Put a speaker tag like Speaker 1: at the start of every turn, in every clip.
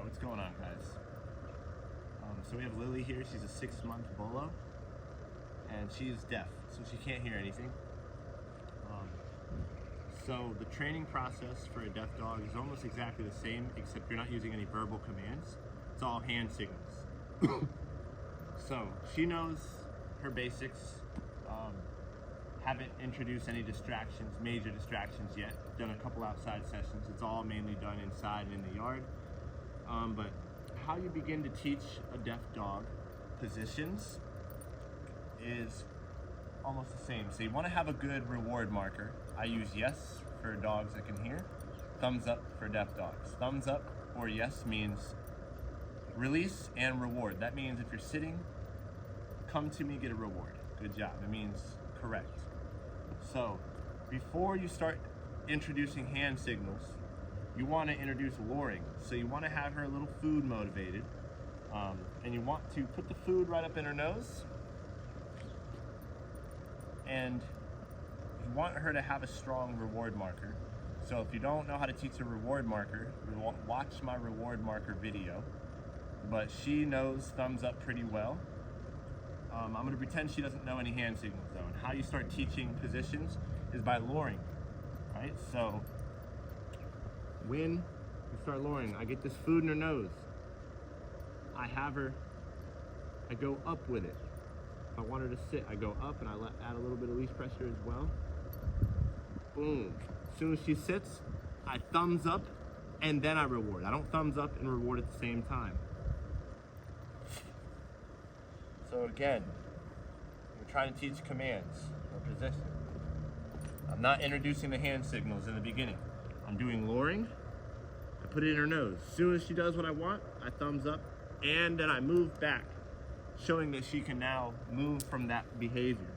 Speaker 1: what's going on, guys? So we have Lily here. She's a 6-month Bolo, and she's deaf, so she can't hear anything. So the training process for a deaf dog is almost exactly the same, except you're not using any verbal commands. It's all hand signals. So she knows her basics. Haven't introduced any distractions, major distractions yet. Done a couple outside sessions. It's all mainly done inside and in the yard. But how you begin to teach a deaf dog positions is almost the same. So you want to have a good reward marker. I use yes for dogs that can hear, thumbs up for deaf dogs. Thumbs up or yes means release and reward. That means if you're sitting, come to me, get a reward. Good job. It means correct. So before you start introducing hand signals, you want to introduce luring. So you want to have her a little food motivated, and you want to put the food right up in her nose, and you want her to have a strong reward marker. So if you don't know how to teach a reward marker, watch my reward marker video. But she knows thumbs up pretty well. I'm going to pretend she doesn't know any hand signals though. And how you start teaching positions is by luring, right? So when you start luring, I get this food in her nose. I have her, I go up with it. If I want her to sit, I go up and I add a little bit of leash pressure as well. Boom. As soon as she sits, I thumbs up and then I reward. I don't thumbs up and reward at the same time. So again, we're trying to teach commands or position. I'm not introducing the hand signals in the beginning. I'm doing luring. I put it in her nose. As soon as she does what I want, I thumbs up and then I move back, showing that she can now move from that behavior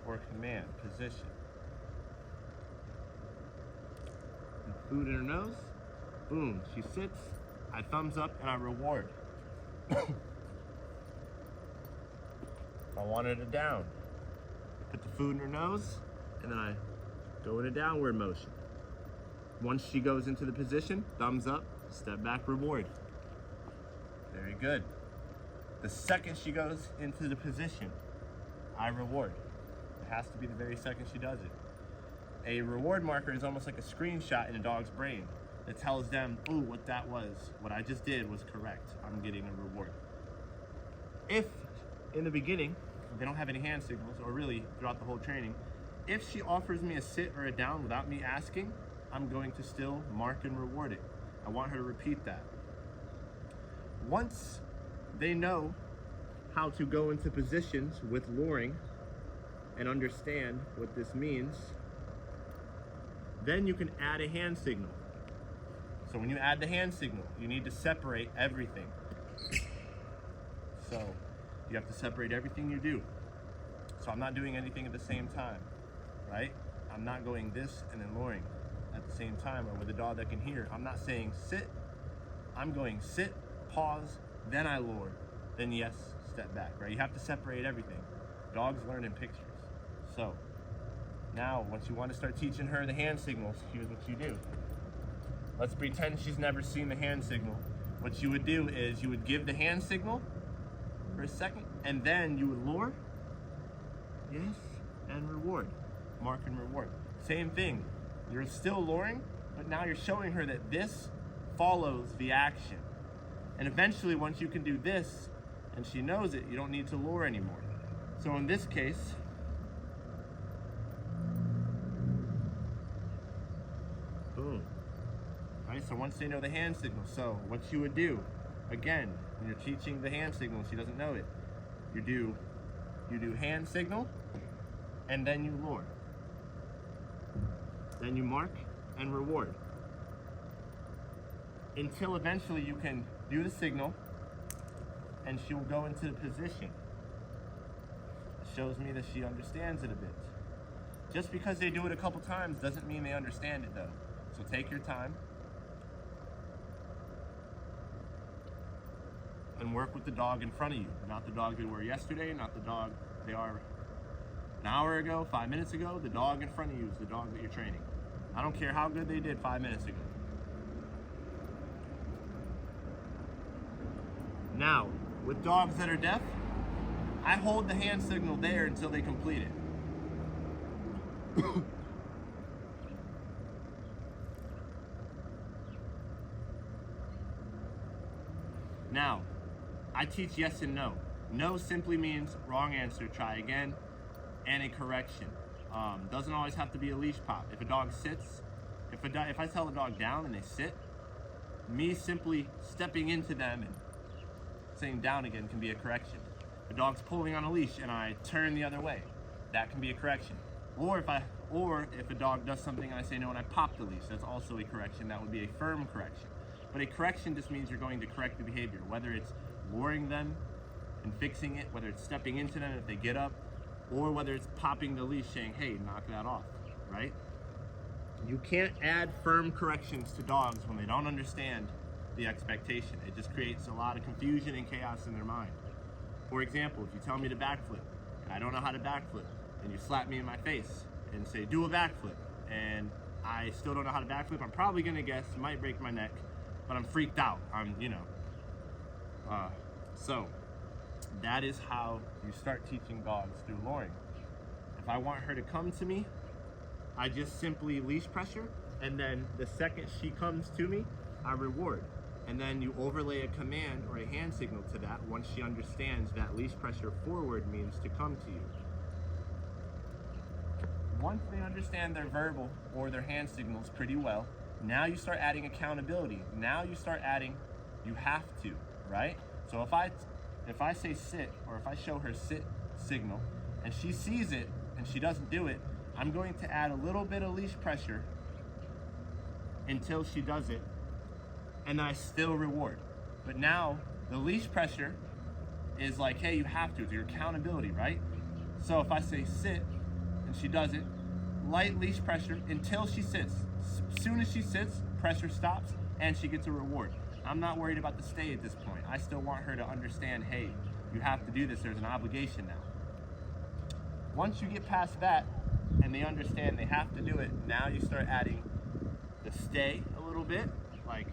Speaker 1: or command position. And food in her nose, boom, she sits, I thumbs up and I reward. I wanted her down. Put the food in her nose, and then I go in a downward motion. Once she goes into the position, thumbs up, step back, reward. Very good. The second she goes into the position, I reward. It has to be the very second she does it. A reward marker is almost like a screenshot in a dog's brain that tells them, ooh, what that was, what I just did was correct. I'm getting a reward. If in the beginning, they don't have any hand signals, or really throughout the whole training, if she offers me a sit or a down without me asking, I'm going to still mark and reward it. I want her to repeat that. Once they know how to go into positions with luring and understand what this means, then you can add a hand signal. So when you add the hand signal, you need to separate everything. So you have to separate everything you do. So I'm not doing anything at the same time, right? I'm not going this and then luring at the same time, or with a dog that can hear. I'm not saying sit. I'm going sit, pause, then I lure, then yes, step back, right? You have to separate everything. Dogs learn in pictures. So now, once you want to start teaching her the hand signals, here's what you do. Let's pretend she's never seen the hand signal. What you would do is you would give the hand signal for a second, and then you would lure, yes, and reward, mark and reward. Same thing, you're still luring, but now you're showing her that this follows the action. And eventually, once you can do this, and she knows it, you don't need to lure anymore. So in this case, boom. Right, so once they know the hand signal, so what you would do, again, when you're teaching the hand signal, she doesn't know it, you do hand signal, and then you lure. Then you mark and reward. Until eventually you can do the signal, and she will go into the position. It shows me that she understands it a bit. Just because they do it a couple times doesn't mean they understand it though. So take your time and work with the dog in front of you. Not the dog they were yesterday, not the dog they are an hour ago, 5 minutes ago. The dog in front of you is the dog that you're training. I don't care how good they did 5 minutes ago. Now, with dogs that are deaf, I hold the hand signal there until they complete it. Now, I teach yes and no. No simply means wrong answer, try again, and a correction. Doesn't always have to be a leash pop. If a dog sits, if I tell a dog down and they sit, me simply stepping into them and saying down again can be a correction. If a dog's pulling on a leash and I turn the other way, that can be a correction. Or if a dog does something and I say no and I pop the leash, that's also a correction. That would be a firm correction. But a correction just means you're going to correct the behavior, whether it's luring them and fixing it, whether it's stepping into them if they get up, or whether it's popping the leash saying, hey, knock that off, right? You can't add firm corrections to dogs when they don't understand the expectation. It just creates a lot of confusion and chaos in their mind. For example, if you tell me to backflip, and I don't know how to backflip, and you slap me in my face and say, do a backflip, and I still don't know how to backflip, I'm probably gonna guess, might break my neck, but I'm freaked out. So that is how you start teaching dogs through luring. If I want her to come to me, I just simply leash pressure, and then the second she comes to me, I reward. And then you overlay a command or a hand signal to that once she understands that leash pressure forward means to come to you. Once they understand their verbal or their hand signals pretty well, now you start adding accountability. Now you start adding, you have to, right? So if I say sit, or if I show her sit signal, and she sees it and she doesn't do it, I'm going to add a little bit of leash pressure until she does it, and I still reward. But now the leash pressure is like, hey, you have to, it's your accountability, right? So if I say sit and she does it, light leash pressure until she sits. As soon as she sits, pressure stops and she gets a reward. I'm not worried about the stay at this point. I still want her to understand, hey, you have to do this, there's an obligation now. Once you get past that and they understand they have to do it, now you start adding the stay a little bit. Like,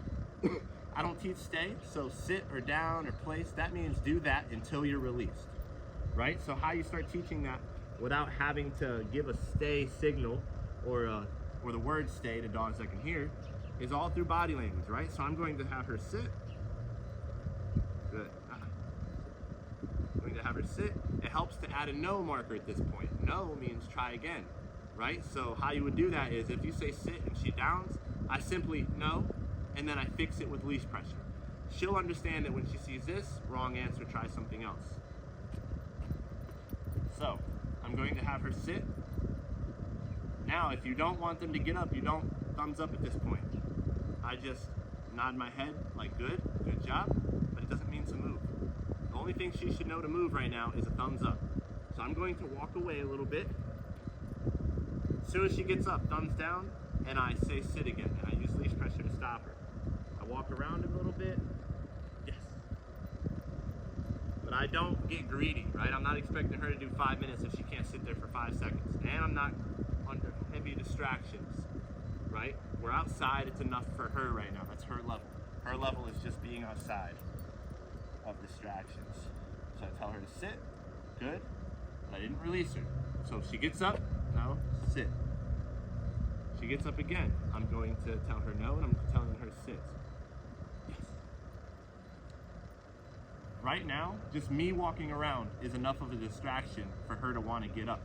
Speaker 1: I don't teach stay, so sit or down or place, that means do that until you're released, right? So how you start teaching that without having to give a stay signal or the word stay to dogs that can hear is all through body language, right? So I'm going to have her sit. Good. I'm going to have her sit. It helps to add a no marker at this point. No means try again, right? So how you would do that is if you say sit and she downs, I simply no, and then I fix it with leash pressure. She'll understand that when she sees this, wrong answer, try something else. So I'm going to have her sit. Now, if you don't want them to get up, you don't thumbs up at this point. I just nod my head like good job, but it doesn't mean to move. The only thing she should know to move right now is a thumbs up. So I'm going to walk away a little bit. As soon as she gets up, thumbs down, and I say sit again, and I use leash pressure to stop her. I walk around a little bit, yes. But I don't get greedy, right? I'm not expecting her to do 5 minutes if she can't sit there for 5 seconds. And I'm not under heavy distractions, right? We're outside, it's enough for her right now. That's her level. Her level is just being outside of distractions. So I tell her to sit, good, but I didn't release her. So if she gets up, no, sit. She gets up again, I'm going to tell her no, and I'm telling her sit. Yes. Right now, just me walking around is enough of a distraction for her to want to get up.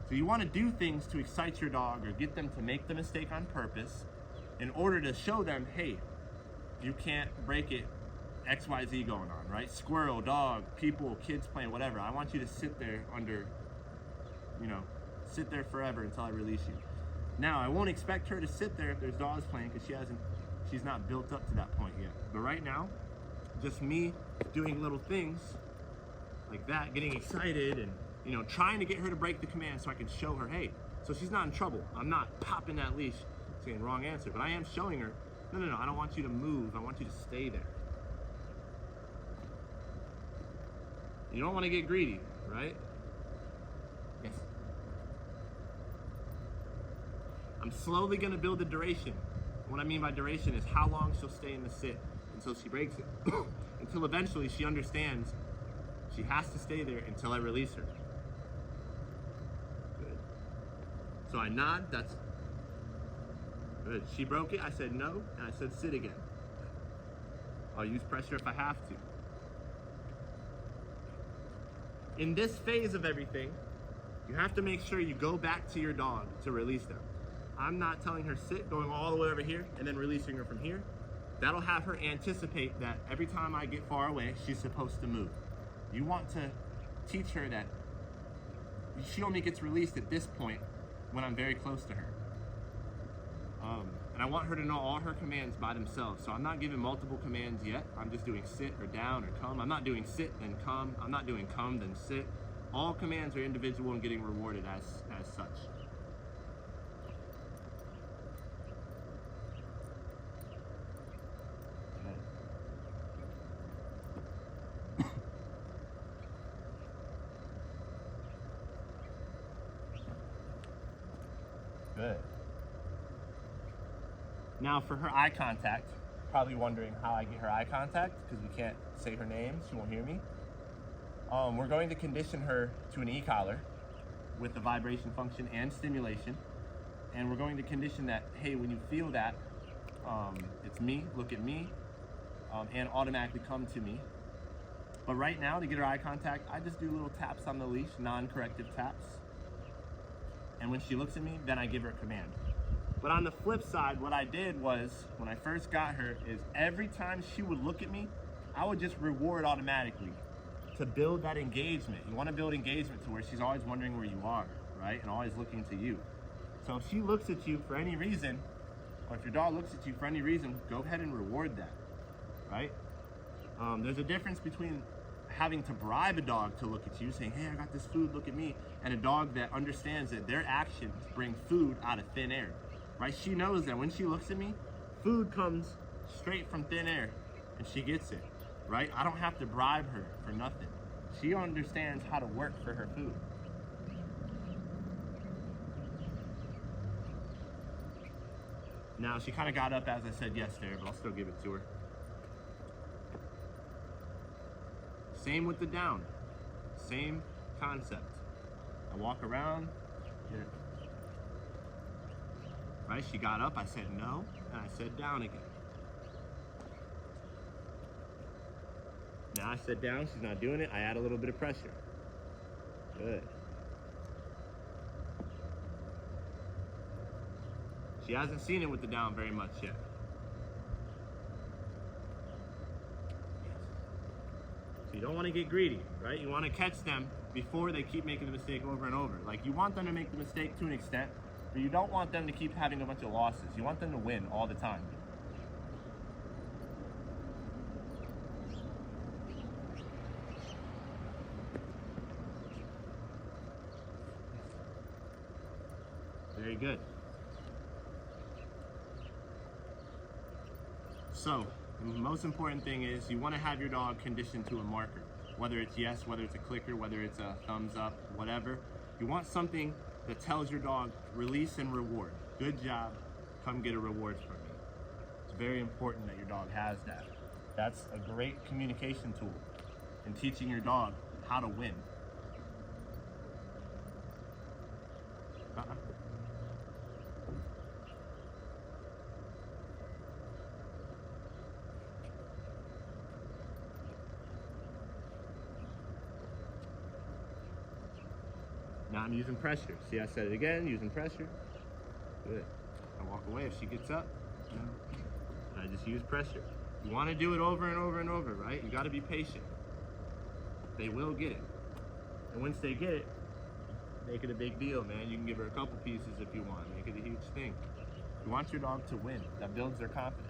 Speaker 1: So you want to do things to excite your dog or get them to make the mistake on purpose in order to show them, hey, you can't break it, XYZ going on, right? Squirrel, dog, people, kids playing, whatever. I want you to sit there under, sit there forever until I release you. Now, I won't expect her to sit there if there's dogs playing because she's not built up to that point yet. But right now, just me doing little things like that, getting excited and trying to get her to break the command so I can show her, hey, so she's not in trouble. I'm not popping that leash saying wrong answer, but I am showing her, no, I don't want you to move. I want you to stay there. You don't want to get greedy, right? Yes. I'm slowly going to build the duration. What I mean by duration is how long she'll stay in the sit until she breaks it. Until eventually she understands she has to stay there until I release her. Good. So I nod, that's good. She broke it, I said no, and I said sit again. I'll use pressure if I have to. In this phase of everything, you have to make sure you go back to your dog to release them. I'm not telling her sit, going all the way over here, and then releasing her from here. That'll have her anticipate that every time I get far away, she's supposed to move. You want to teach her that she only gets released at this point when I'm very close to her. And I want her to know all her commands by themselves. So I'm not giving multiple commands yet. I'm just doing sit or down or come. I'm not doing sit then come. I'm not doing come then sit. All commands are individual and getting rewarded as such. Good. Now for her eye contact, probably wondering how I get her eye contact because we can't say her name, she won't hear me. We're going to condition her to an e-collar with the vibration function and stimulation. And we're going to condition that, hey, when you feel that, it's me, look at me, and automatically come to me. But right now, to get her eye contact, I just do little taps on the leash, non-corrective taps. And when she looks at me, then I give her a command. But on the flip side, what I did was, when I first got her, is every time she would look at me, I would just reward automatically to build that engagement. You want to build engagement to where she's always wondering where you are, right? And always looking to you. So if she looks at you for any reason, or if your dog looks at you for any reason, go ahead and reward that, right? There's a difference between having to bribe a dog to look at you, saying, hey, I got this food, look at me, and a dog that understands that their actions bring food out of thin air, right? She knows that when she looks at me, food comes straight from thin air, and she gets it, right? I don't have to bribe her for nothing. She understands how to work for her food. Now, she kind of got up as I said yes there, but I'll still give it to her. Same with the down. Same concept. I walk around. Here. Right? She got up. I said no. And I said down again. Now I said down. She's not doing it. I add a little bit of pressure. Good. She hasn't seen it with the down very much yet. So you don't want to get greedy, right? You want to catch them before they keep making the mistake over and over. Like, you want them to make the mistake to an extent, but you don't want them to keep having a bunch of losses. You want them to win all the time. Very good. So, the most important thing is you want to have your dog conditioned to a marker. Whether it's yes, whether it's a clicker, whether it's a thumbs up, whatever. You want something that tells your dog release and reward. Good job, come get a reward from me. It's very important that your dog has that. That's a great communication tool in teaching your dog how to win. Now I'm using pressure. See, I said it again, using pressure. Good. I walk away if she gets up. I just use pressure. You want to do it over and over and over, right? You got to be patient. They will get it. And once they get it, make it a big deal, man. You can give her a couple pieces if you want. Make it a huge thing. You want your dog to win. That builds their confidence.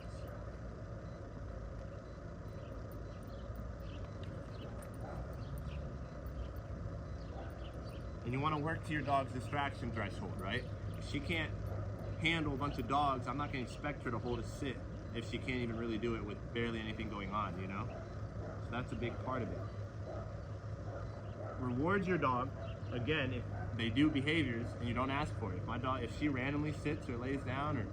Speaker 1: And you want to work to your dog's distraction threshold, right? If she can't handle a bunch of dogs, I'm not going to expect her to hold a sit if she can't even really do it with barely anything going on, you know? So that's a big part of it. Reward your dog, again, if they do behaviors and you don't ask for it. If my dog, if she randomly sits or lays down or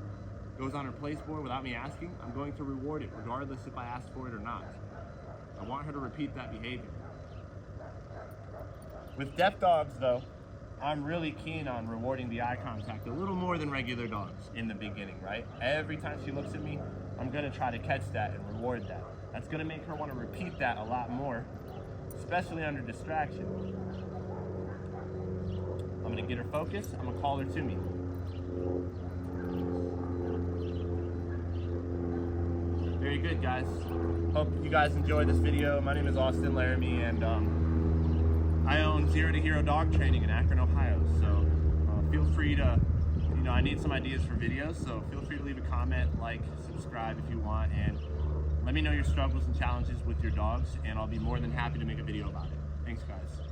Speaker 1: goes on her place board without me asking, I'm going to reward it regardless if I ask for it or not. I want her to repeat that behavior. With deaf dogs though, I'm really keen on rewarding the eye contact a little more than regular dogs in the beginning, right? Every time she looks at me, I'm gonna try to catch that and reward that. That's gonna make her wanna repeat that a lot more, especially under distraction. I'm gonna get her focused, I'm gonna call her to me. Very good, guys. Hope you guys enjoyed this video. My name is Austin Laramie, and I own Zero to Hero Dog Training in Akron, Ohio. So feel free to, I need some ideas for videos, so feel free to leave a comment, like, subscribe if you want, and let me know your struggles and challenges with your dogs, and I'll be more than happy to make a video about it. Thanks, guys.